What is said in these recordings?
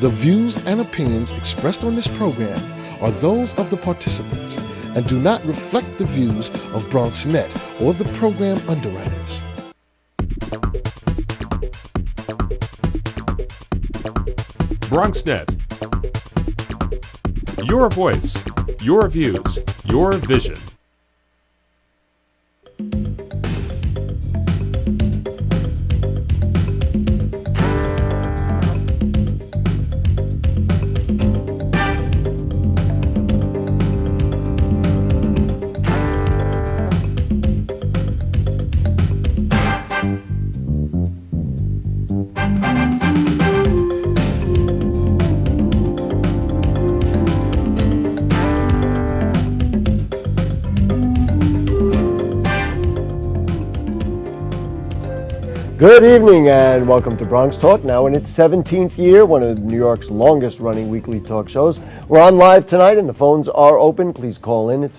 The views and opinions expressed on this program are those of the participants and do not reflect the views of BronxNet or the program underwriters. BronxNet. Your voice, your views, your vision. Good evening and welcome to Bronx Talk, now in its 17th year, one of New York's longest running weekly talk shows. We're on live tonight and the phones are open. Please call in at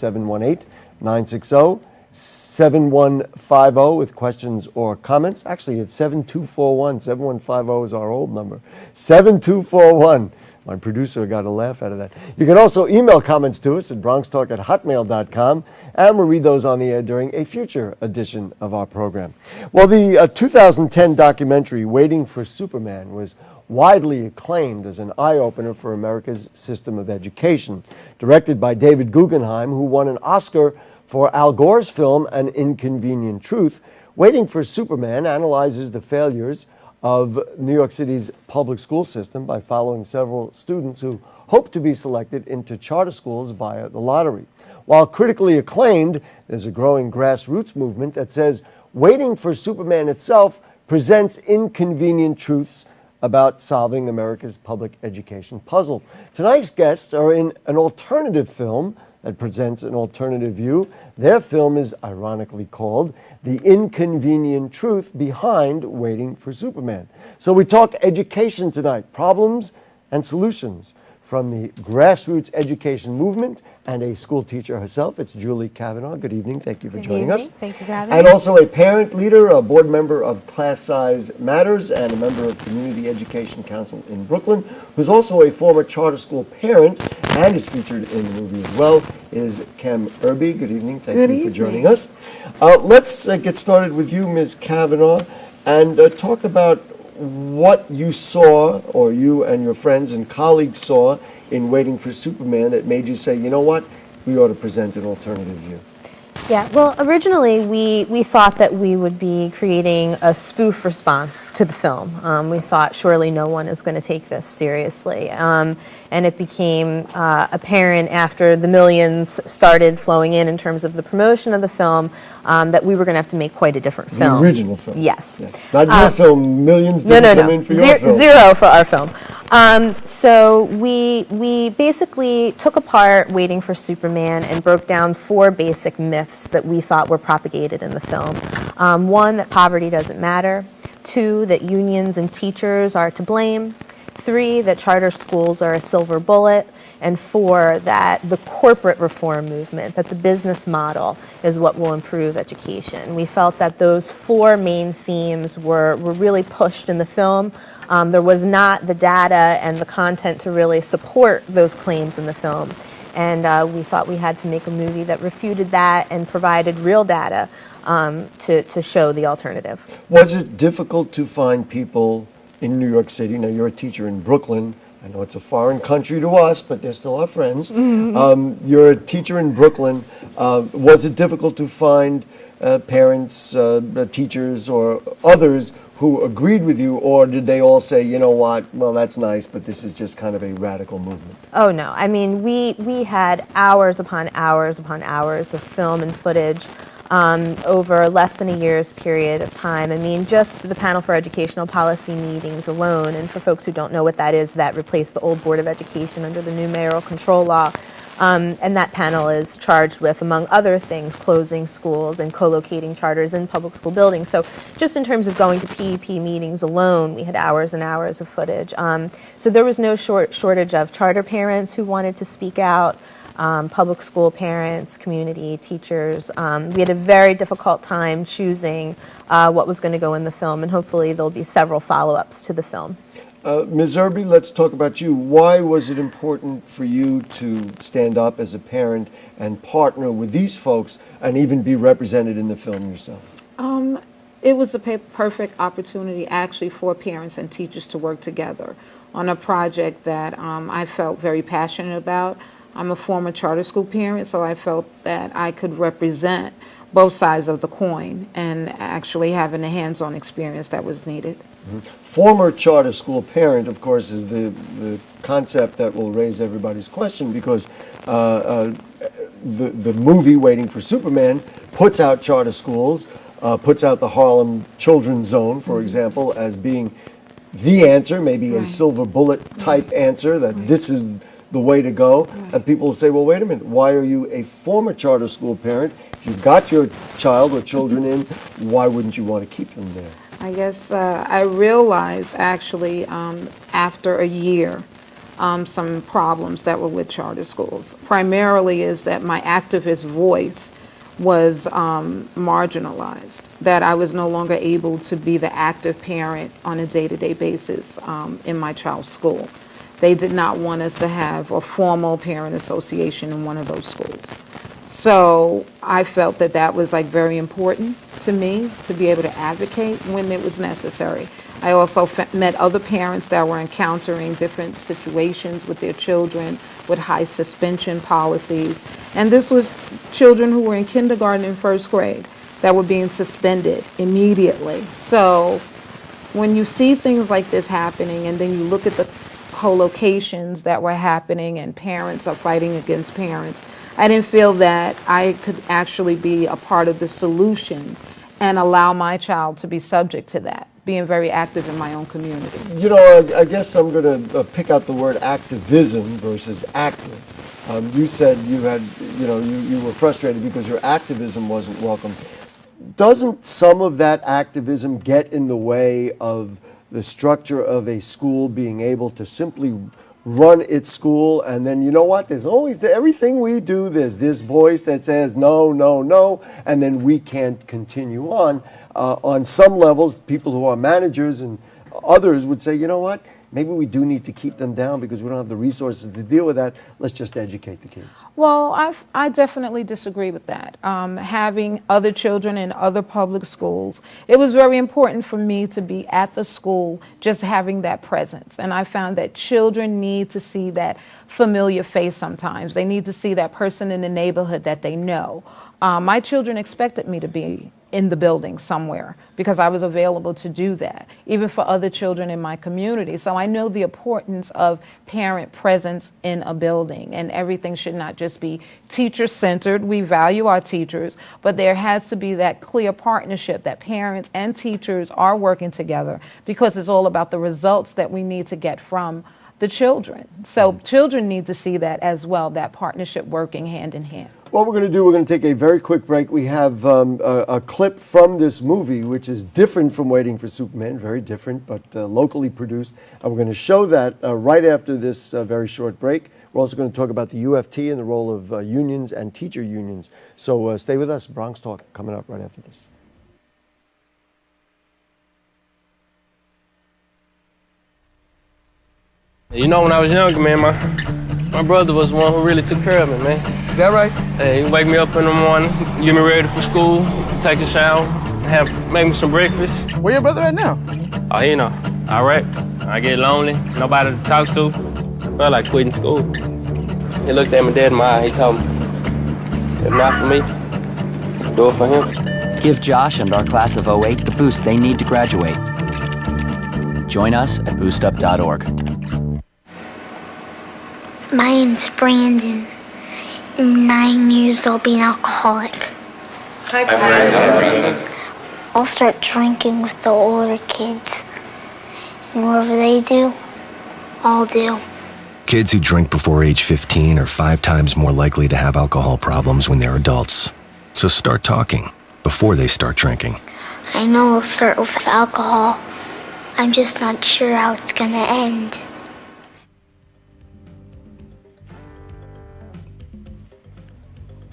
718-960-7150 with questions or comments. Actually, it's 7241. 7150 is our old number. 7241. My producer got a laugh out of that. You can also email comments to us at bronxtalk@hotmail.com, and we'll read those on the air during a future edition of our program. Well, the 2010 documentary, Waiting for Superman, was widely acclaimed as an eye-opener for America's system of education. Directed by David Guggenheim, who won an Oscar for Al Gore's film An Inconvenient Truth, Waiting for Superman analyzes the failures of New York City's public school system by following several students who hope to be selected into charter schools via the lottery. While critically acclaimed, there's a growing grassroots movement that says Waiting for Superman itself presents inconvenient truths about solving America's public education puzzle. Tonight's guests are in an alternative film that presents an alternative view. Their film is ironically called The Inconvenient Truth Behind Waiting for Superman. So we talk education tonight, problems and solutions from the grassroots education movement and a school teacher herself. It's Julie Kavanaugh. Good evening. Thank you for joining us. Thank you for having me. And also a parent leader, a board member of Class Size Matters, and a member of Community Education Council in Brooklyn, who's also a former charter school parent and is featured in the movie as well, is Kim Irby. Good evening. Thank you for joining us. Let's get started with you, Ms. Kavanaugh, and talk about what you saw, or you and your friends and colleagues saw, in Waiting for Superman that made you say, you know what, we ought to present an alternative view. Yeah, well, originally we thought that we would be creating a spoof response to the film. We thought surely no one is going to take this seriously. And it became apparent after the millions started flowing in terms of the promotion of the film, that we were going to have to make quite a different film. The original film. Yes. Not your film, millions didn't come in for your film. Zero for our film. So we basically took apart Waiting for Superman and broke down 4 basic myths that we thought were propagated in the film. 1, that poverty doesn't matter. 2, that unions and teachers are to blame. 3, that charter schools are a silver bullet. And 4, that the corporate reform movement, that the business model is what will improve education. We felt that those 4 main themes were really pushed in the film. There was not the data and the content to really support those claims in the film. And we thought we had to make a movie that refuted that and provided real data to show the alternative. Was it difficult to find people in New York City? Now, you're a teacher in Brooklyn. I know it's a foreign country to us, but they're still our friends. Mm-hmm. You're a teacher in Brooklyn. Was it difficult to find parents, teachers, or others who agreed with you, or did they all say, you know what, well, that's nice, but this is just kind of a radical movement? Oh, no. I mean, we had hours upon hours upon hours of film and footage over less than a year's period of time. I mean, just the Panel for Educational Policy meetings alone, and for folks who don't know what that is, that replaced the old Board of Education under the new mayoral control law. And that panel is charged with, among other things, closing schools and co-locating charters in public school buildings. So just in terms of going to PEP meetings alone, we had hours and hours of footage. So there was no shortage of charter parents who wanted to speak out, public school parents, community, teachers. We had a very difficult time choosing what was going to go in the film, and hopefully there'll be several follow-ups to the film. Ms. Irby, let's talk about you. Why was it important for you to stand up as a parent and partner with these folks and even be represented in the film yourself? It was a perfect opportunity actually for parents and teachers to work together on a project that I felt very passionate about. I'm a former charter school parent, so I felt that I could represent both sides of the coin and actually having the hands-on experience that was needed. Mm-hmm. Former charter school parent, of course, is the concept that will raise everybody's question, because the movie Waiting for Superman puts out charter schools, puts out the Harlem Children's Zone, for example, as being the answer, maybe a silver bullet type answer, that this is the way to go. And people will say, well, wait a minute, why are you a former charter school parent? If you got your child or children in, why wouldn't you want to keep them there? I guess I realized actually after a year some problems that were with charter schools. Primarily is that my activist voice was marginalized, that I was no longer able to be the active parent on a day-to-day basis in my child's school. They did not want us to have a formal parent association in one of those schools. So I felt that that was like very important to me to be able to advocate when it was necessary. I also met other parents that were encountering different situations with their children with high suspension policies. And this was children who were in kindergarten and first grade that were being suspended immediately. So when you see things like this happening and then you look at the co-locations that were happening and parents are fighting against parents, I didn't feel that I could actually be a part of the solution and allow my child to be subject to that, being very active in my own community. You know, I guess I'm going to pick out the word activism versus active. You said you had, you were frustrated because your activism wasn't welcome. Doesn't some of that activism get in the way of the structure of a school being able to simply run its school, and then you know what? There's always everything we do. There's this voice that says no, no, no, and then we can't continue on. On some levels, people who are managers and others would say, you know what? Maybe we do need to keep them down because we don't have the resources to deal with that. Let's just educate the kids. Well, I definitely disagree with that. Having other children in other public schools, it was very important for me to be at the school, just having that presence. And I found that children need to see that familiar face sometimes. They need to see that person in the neighborhood that they know. My children expected me to be in the building somewhere because I was available to do that, even for other children in my community. So I know the importance of parent presence in a building, and everything should not just be teacher-centered. We value our teachers, but there has to be that clear partnership that parents and teachers are working together, because it's all about the results that we need to get from the children. So children need to see that as well, that partnership working hand in hand. What we're going to do, we're going to take a very quick break. We have a clip from this movie, which is different from Waiting for Superman, very different, but locally produced. And we're going to show that right after this very short break. We're also going to talk about the UFT and the role of unions and teacher unions. So stay with us. Bronx Talk coming up right after this. You know, when I was younger, man, my brother was the one who really took care of me, man. Is that right? Hey, he'd wake me up in the morning, get me ready for school, take a shower, make me some breakfast. Where your brother at now? Oh, you know, Iraq. I get lonely, nobody to talk to. I felt like quitting school. He looked at me dead in my eye, he told me, if not for me, do it for him. Give Josh and our class of 08 the boost they need to graduate. Join us at boostup.org. My name's Brandon. I'm 9 years old, being alcoholic. Hi, Brandon. I'll start drinking with the older kids. And whatever they do, I'll do. Kids who drink before age 15 are 5 times more likely to have alcohol problems when they're adults. So start talking before they start drinking. I know it'll start with alcohol. I'm just not sure how it's gonna end.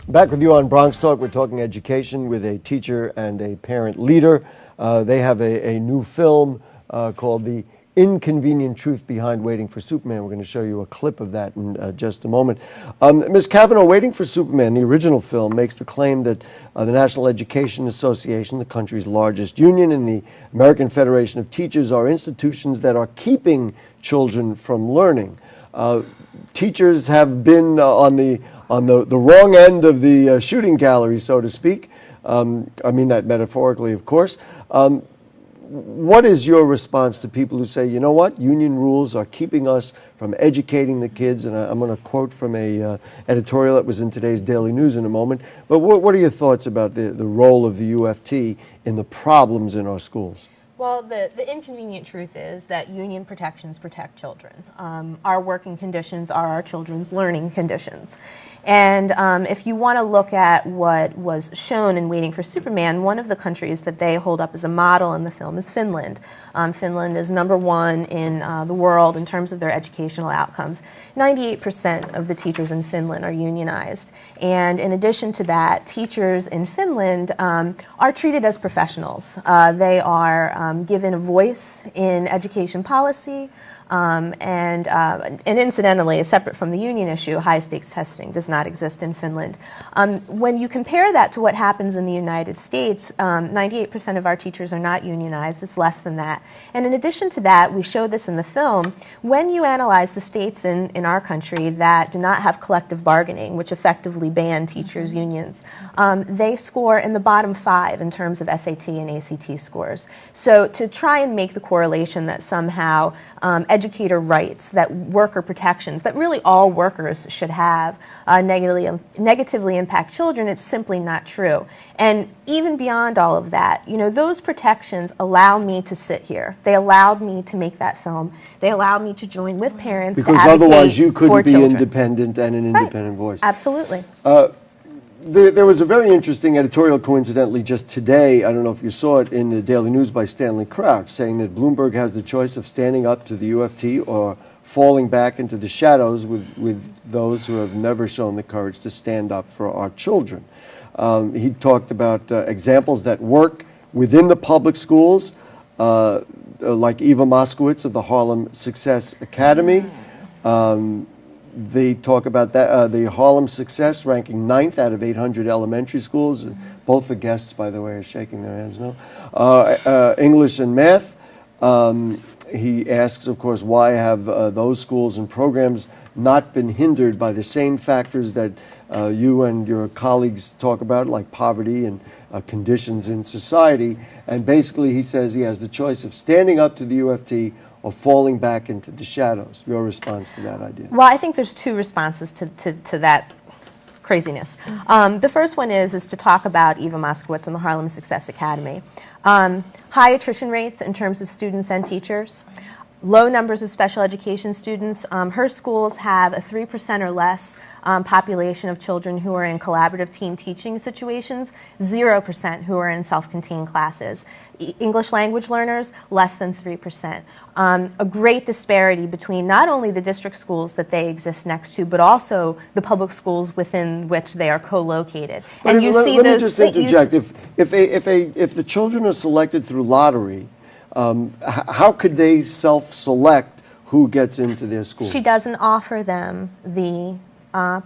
Back with you on Bronx Talk. We're talking education with a teacher and a parent leader. They have a new film called The inconvenient truth behind Waiting for Superman. We're going to show you a clip of that in just a moment. Ms. Kavanaugh, Waiting for Superman, the original film, makes the claim that the National Education Association, the country's largest union, and the American Federation of Teachers are institutions that are keeping children from learning. Teachers have been on the wrong end of the shooting gallery, so to speak. I mean that metaphorically, of course. What is your response to people who say, you know what, union rules are keeping us from educating the kids? And I'm going to quote from a editorial that was in today's Daily News in a moment. But what are your thoughts about the role of the UFT in the problems in our schools? Well, the inconvenient truth is that union protections protect children. Our working conditions are our children's learning conditions. And if you want to look at what was shown in Waiting for Superman, one of the countries that they hold up as a model in the film is Finland. Finland is #1 in the world in terms of their educational outcomes. 98% of the teachers in Finland are unionized. And in addition to that, teachers in Finland are treated as professionals. They are given a voice in education policy. And incidentally, separate from the union issue, high-stakes testing does not exist in Finland. When you compare that to what happens in the United States, 98% of our teachers are not unionized. It's less than that. And in addition to that, we show this in the film, when you analyze the states in our country that do not have collective bargaining, which effectively ban teachers' unions, they score in the bottom 5 in terms of SAT and ACT scores. So to try and make the correlation that somehow educator rights, that worker protections, that really all workers should have negatively impact children, it's simply not true. And even beyond all of that, you know, those protections allow me to sit here. They allowed me to make that film. They allowed me to join with parents because to advocate otherwise you couldn't be children. independent and an independent voice. Absolutely. There was a very interesting editorial, coincidentally, just today, I don't know if you saw it, in the Daily News by Stanley Crouch, saying that Bloomberg has the choice of standing up to the UFT or falling back into the shadows with those who have never shown the courage to stand up for our children. He talked about examples that work within the public schools, like Eva Moskowitz of the Harlem Success Academy. They talk about that, the Harlem Success ranking 9th out of 800 elementary schools. Both the guests, by the way, are shaking their hands now. English and math. He asks, of course, why have those schools and programs not been hindered by the same factors that you and your colleagues talk about, like poverty and conditions in society? And basically, he says he has the choice of standing up to the UFT or falling back into the shadows. Your response to that idea? Well, I think there's 2 responses to that craziness. The first one is to talk about Eva Moskowitz and the Harlem Success Academy. High attrition rates in terms of students and teachers. Low numbers of special education students. Her schools have a 3% or less population of children who are in collaborative team teaching situations, 0% who are in self-contained classes. English language learners, less than 3%. A great disparity between not only the district schools that they exist next to, but also the public schools within which they are co-located. But and let me just interject. If the children are selected through lottery, how could they self-select who gets into their schools? She doesn't offer them the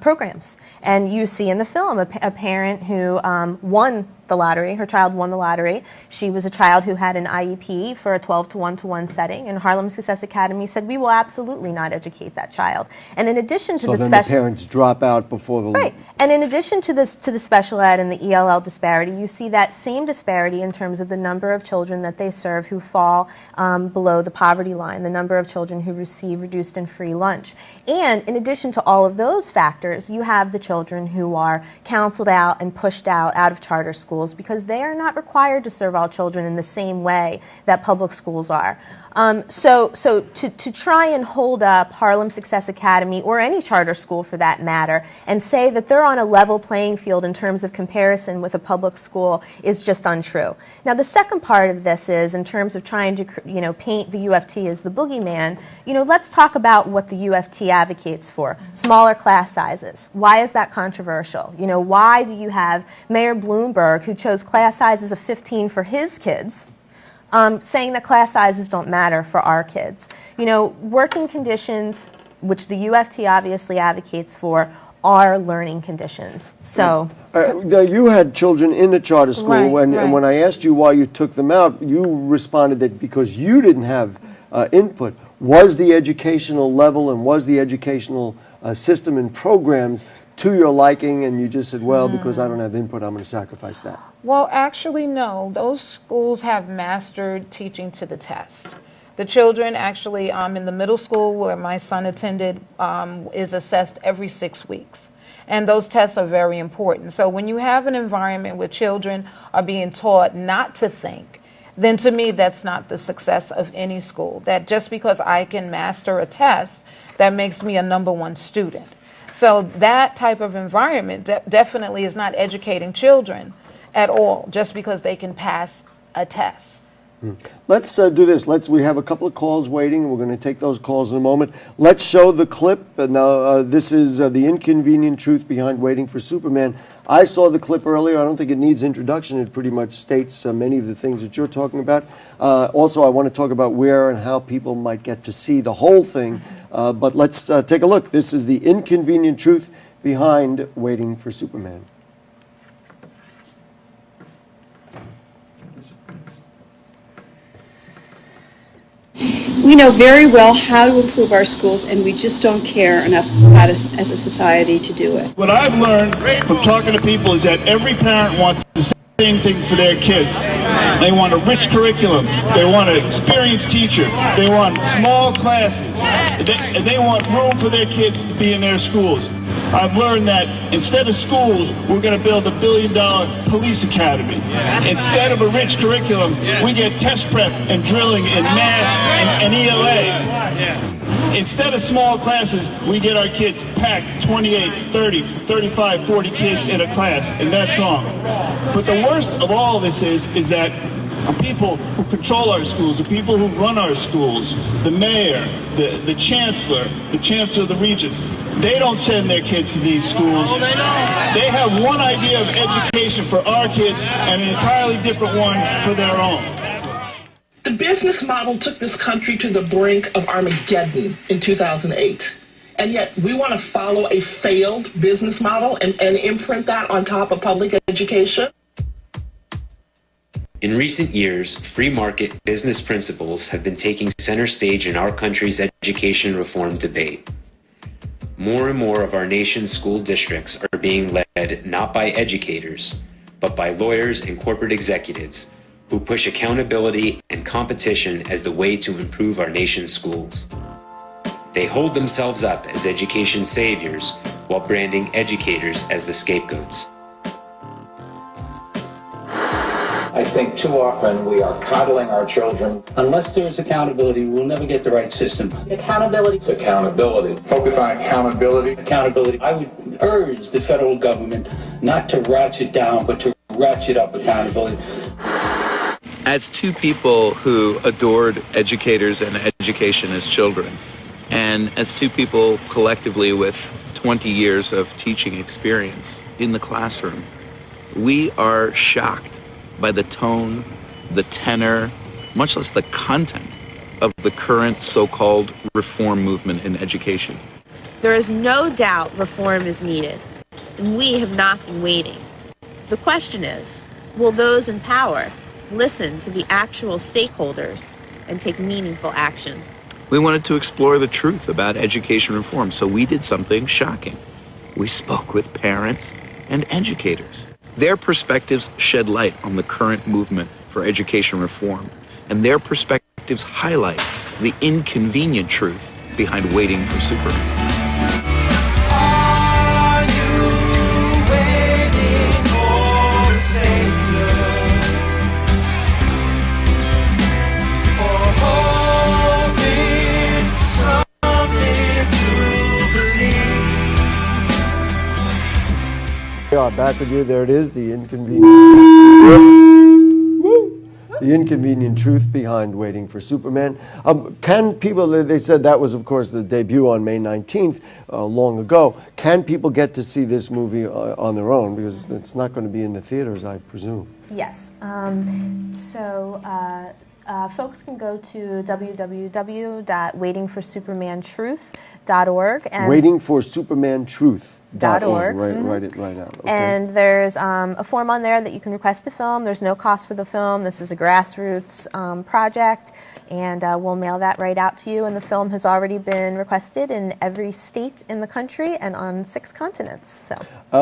programs. And you see in the film a parent who won the lottery. Her child won the lottery. She was a child who had an IEP for a 12 to 1-to-1 setting, and Harlem Success Academy said, we will absolutely not educate that child. And in addition to so then the parents drop out before the... Right. And in addition to this, to the special ed and the ELL disparity, you see that same disparity in terms of the number of children that they serve who fall below the poverty line, the number of children who receive reduced and free lunch. And in addition to all of those factors, you have the children who are counseled out and pushed out of charter schools because they are not required to serve all children in the same way that public schools are. So to try and hold up Harlem Success Academy or any charter school for that matter and say that they're on a level playing field in terms of comparison with a public school is just untrue. Now the second part of this is in terms of trying to paint the UFT as the boogeyman, let's talk about what the UFT advocates for. Smaller class sizes. Why is that controversial? Why do you have Mayor Bloomberg, who chose class sizes of 15 for his kids, saying that class sizes don't matter for our kids. You know, working conditions, which the UFT obviously advocates for, are learning conditions. So now you had children in a charter school, and when I asked you why you took them out, you responded that because you didn't have input. Was the educational level and was the educational system and programs to your liking, and you just said, well, because I don't have input, I'm going to sacrifice that? Well, actually, no. Those schools have mastered teaching to the test. The children actually, in the middle school where my son attended, is assessed every 6 weeks. And those tests are very important. So when you have an environment where children are being taught not to think, then to me that's not the success of any school. That just because I can master a test, that makes me a #1 student. So that type of environment definitely is not educating children at all, just because they can pass a test. Let's do this. We have a couple of calls waiting. We're going to take those calls in a moment. Let's show the clip. Now, this is the inconvenient truth behind waiting for Superman. I saw the clip earlier. I don't think it needs introduction. It pretty much states many of the things that you're talking about. Also, I want to talk about where and how people might get to see the whole thing. But let's take a look. This is the inconvenient truth behind waiting for Superman. We know very well how to improve our schools, and we just don't care enough about us as a society to do it. What I've learned from talking to people is that every parent wants the same thing for their kids. They want a rich curriculum. They want an experienced teacher. They want small classes. They want room for their kids to be in their schools. I've learned that instead of schools, we're going to build $1 billion police academy. Instead of a rich curriculum, we get test prep and drilling in math and ELA. Instead of small classes, we get our kids packed 28, 30, 35, 40 kids in a class, and that's wrong. But the worst of all this is that the people who control our schools, the people who run our schools, the mayor, the chancellor of the regents, they don't send their kids to these schools. They have one idea of education for our kids and an entirely different one for their own. The business model took this country to the brink of Armageddon in 2008. And yet we want to follow a failed business model and imprint that on top of public education. In recent years, free market business principles have been taking center stage in our country's education reform debate. More and more of our nation's school districts are being led not by educators, but by lawyers and corporate executives who push accountability and competition as the way to improve our nation's schools. They hold themselves up as education saviors while branding educators as the scapegoats. I think too often we are coddling our children. Unless there's accountability, we'll never get the right system. Accountability. Accountability. Focus on accountability. Accountability. I would urge the federal government not to ratchet down, but to ratchet up accountability. As two people who adored educators and education as children, and as two people collectively with 20 years of teaching experience in the classroom, we are shocked by the tone, the tenor, much less the content of the current so-called reform movement in education. There is no doubt reform is needed, and we have not been waiting. The question is, will those in power listen to the actual stakeholders and take meaningful action? We wanted to explore the truth about education reform, so we did something shocking. We spoke with parents and educators. Their perspectives shed light on the current movement for education reform, and their perspectives highlight the inconvenient truth behind waiting for Superman. Are you waiting for a savior? Or hoping something to believe? We are back with you. There it is, the inconvenient the inconvenient truth behind waiting for Superman. Can people, they said that was, of course, the debut on May 19th, long ago. Can people get to see this movie on their own? Because it's not going to be in the theaters, I presume. Yes. Folks can go to www.waitingforsupermantruth.org. Waitingforsupermantruth.org. Write it right out. Okay. And there's a form on there that you can request the film. There's no cost for the film. This is a grassroots project, and we'll mail that right out to you. And the film has already been requested in every state in the country and on 6 continents. So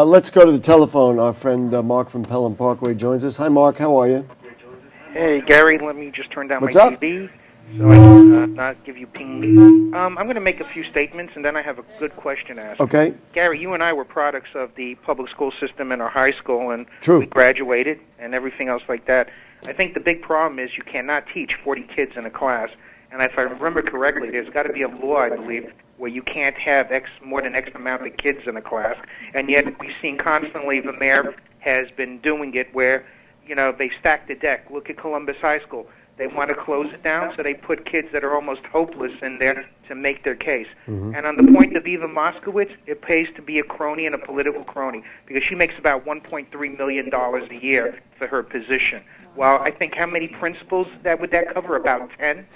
let's go to the telephone. Our friend Mark from Pelham Parkway joins us. Hi, Mark. How are you? Hey, Gary, let me just turn down What's my up? TV so I can not give you ping. I'm going to make a few statements, and then I have a good question to ask. Okay. Gary, you and I were products of the public school system in our high school, and True. we graduated and everything else like that. I think the big problem is you cannot teach 40 kids in a class. And if I remember correctly, there's got to be a law, I believe, where you can't have more than X amount of kids in a class. And yet we've seen constantly the mayor has been doing it where, they stack the deck. Look at Columbus High School. They want to close it down, so they put kids that are almost hopeless in there to make their case. Mm-hmm. And on the point of Eva Moskowitz, it pays to be a crony and a political crony because she makes about $1.3 million a year for her position. Well, I think how many principals would that cover? About 10?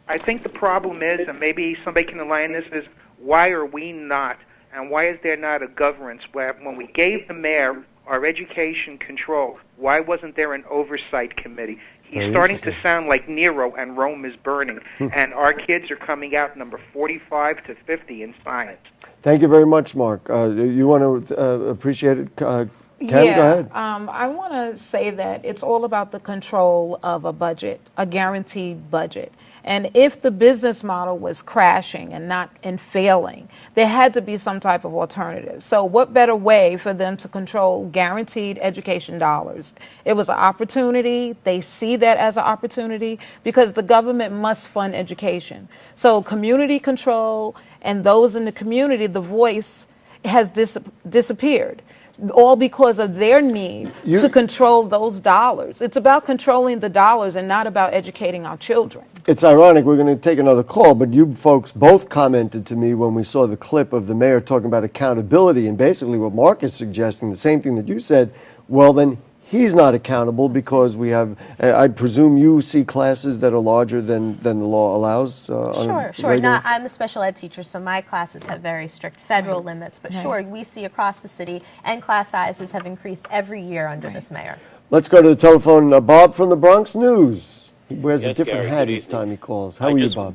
I think the problem is, and maybe somebody can enlighten this, is why are we not, and why is there not a governance where when we gave the mayor our education control, why wasn't there an oversight committee? He's starting to sound like Nero and Rome is burning, and our kids are coming out number 45 to 50 in science. Thank you very much, Mark. You want to appreciate it? Ken, go ahead. I want to say that it's all about the control of a budget, a guaranteed budget. And if the business model was crashing and failing, there had to be some type of alternative. So what better way for them to control guaranteed education dollars? It was an opportunity. They see that as an opportunity because the government must fund education. So community control and those in the community, the voice has disappeared. All because of their need to control those dollars. It's about controlling the dollars and not about educating our children. It's ironic, we're going to take another call, but you folks both commented to me when we saw the clip of the mayor talking about accountability, and basically what Mark is suggesting, the same thing that you said, well then he's not accountable because we have, I presume you see classes that are larger than the law allows? Sure. I'm a special ed teacher, so my classes have very strict federal limits, but sure, we see across the city, and class sizes have increased every year under this mayor. Let's go to the telephone. Bob from the Bronx News. He wears a different Gary, hat each time he calls. How are you, Bob?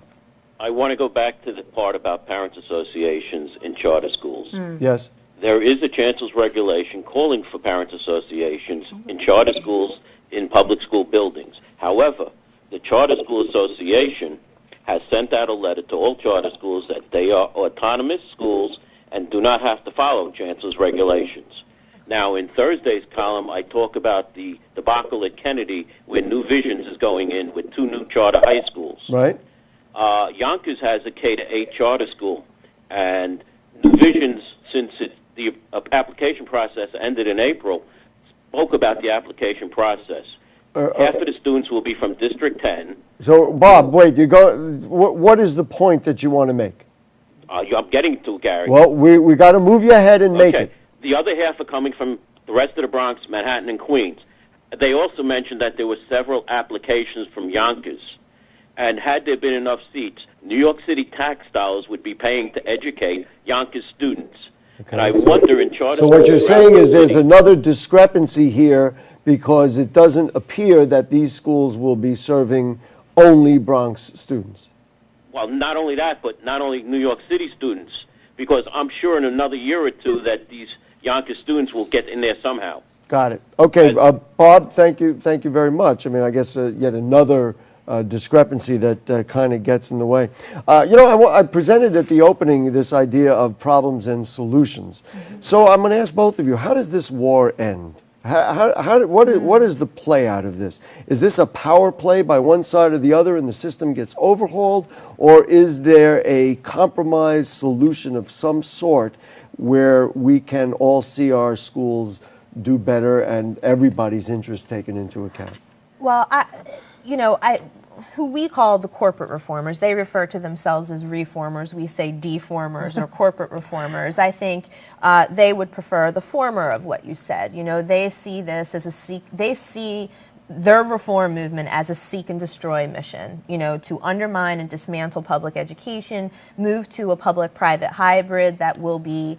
I want to go back to the part about parents' associations in charter schools. Yes. There is a chancellor's regulation calling for parents' associations in charter schools in public school buildings. However, the Charter School Association has sent out a letter to all charter schools that they are autonomous schools and do not have to follow chancellor's regulations. Now, in Thursday's column, I talk about the debacle at Kennedy where New Visions is going in with 2 new charter high schools. Right. Yonkers has a K-8 charter school, and New Visions, since the application process ended in April, spoke about the application process. Half of the students will be from District 10. So, Bob, wait, what is the point that you want to make? I'm getting to, Gary. Well, we got to move you ahead and make it. The other half are coming from the rest of the Bronx, Manhattan, and Queens. They also mentioned that there were several applications from Yonkers. And had there been enough seats, New York City tax dollars would be paying to educate Yonkers students. Okay, and I wonder in charter... So what you're saying is there's another discrepancy here because it doesn't appear that these schools will be serving only Bronx students. Well, not only that, but not only New York City students, because I'm sure in another year or two that these Yonkers students will get in there somehow. Got it. Okay, Bob, thank you very much. I mean, I guess yet another discrepancy that kind of gets in the way. I presented at the opening this idea of problems and solutions. So I'm going to ask both of you, how does this war end? What is the play out of this? Is this a power play by one side or the other and the system gets overhauled? Or is there a compromise solution of some sort where we can all see our schools do better and everybody's interest taken into account? Well, who we call the corporate reformers, they refer to themselves as reformers. We say deformers or corporate reformers. I think they would prefer the former of what you said. They see this as they see their reform movement as a seek and destroy mission, to undermine and dismantle public education, move to a public-private hybrid that will be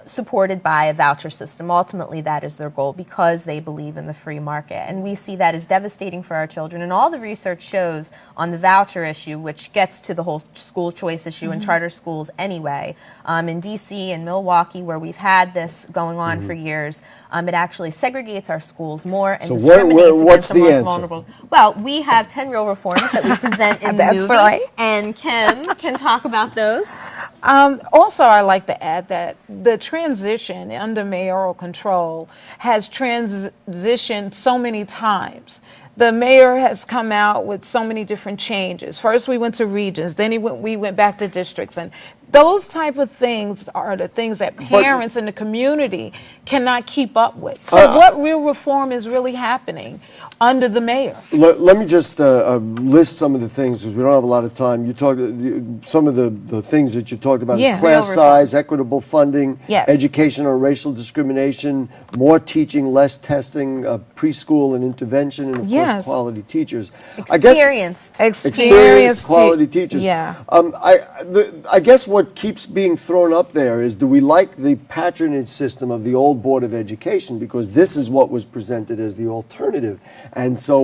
supported by a voucher system. Ultimately, that is their goal because they believe in the free market. And we see that as devastating for our children. And all the research shows on the voucher issue, which gets to the whole school choice issue in charter schools anyway, in D.C. and Milwaukee, where we've had this going on for years, it actually segregates our schools more and discriminates against the most vulnerable. Well, we have 10 real reforms that we present in the movie. Right. And Kim can talk about those. Also, I'd like to add that the transition under mayoral control has transitioned so many times. The mayor has come out with so many different changes. First, we went to regions, then we went back to districts, and those type of things are the things that parents in the community cannot keep up with. So what real reform is really happening under the mayor? Let me just list some of the things, because we don't have a lot of time. You talked some of the things that you talked about: class size, equitable funding, education on racial discrimination, more teaching, less testing, preschool and intervention, and of course quality teachers. Experienced quality teachers. Yeah. I guess what keeps being thrown up there is, do we like the patronage system of the old Board of Education? Because this is what was presented as the alternative. And so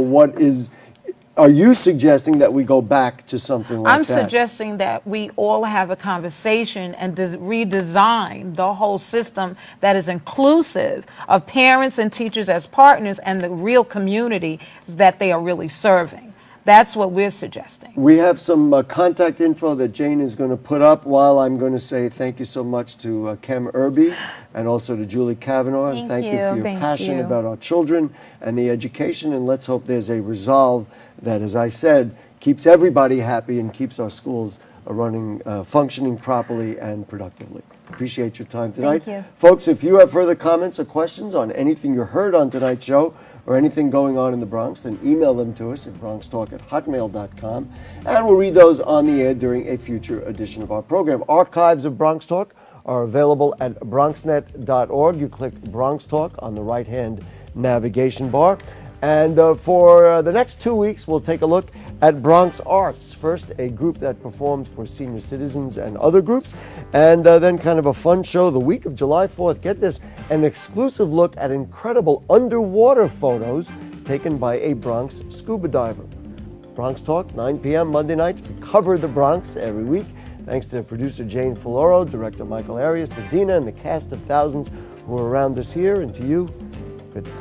are you suggesting that we go back to something like that? I'm suggesting that we all have a conversation and redesign the whole system that is inclusive of parents and teachers as partners and the real community that they are really serving. That's what we're suggesting. We have some contact info that Jane is going to put up, while I'm going to say thank you so much to Kem Irby and also to Julie Kavanaugh. Thank you for your passion about our children and the education, and let's hope there's a resolve that, as I said, keeps everybody happy and keeps our schools running, functioning properly and productively. Appreciate your time tonight. Thank you. Folks, if you have further comments or questions on anything you heard on tonight's show, or anything going on in the Bronx, then email them to us at bronxtalk@hotmail.com, and we'll read those on the air during a future edition of our program. Archives of Bronx Talk are available at bronxnet.org. You click Bronx Talk on the right-hand navigation bar. And for the next 2 weeks, we'll take a look at Bronx Arts. First, a group that performs for senior citizens and other groups, and then kind of a fun show the week of July 4th. Get this, an exclusive look at incredible underwater photos taken by a Bronx scuba diver. Bronx Talk, 9 p.m. Monday nights. We cover the Bronx every week. Thanks to producer Jane Folloro, director Michael Arias, to Dina, and the cast of thousands who are around us here, and to you, good night.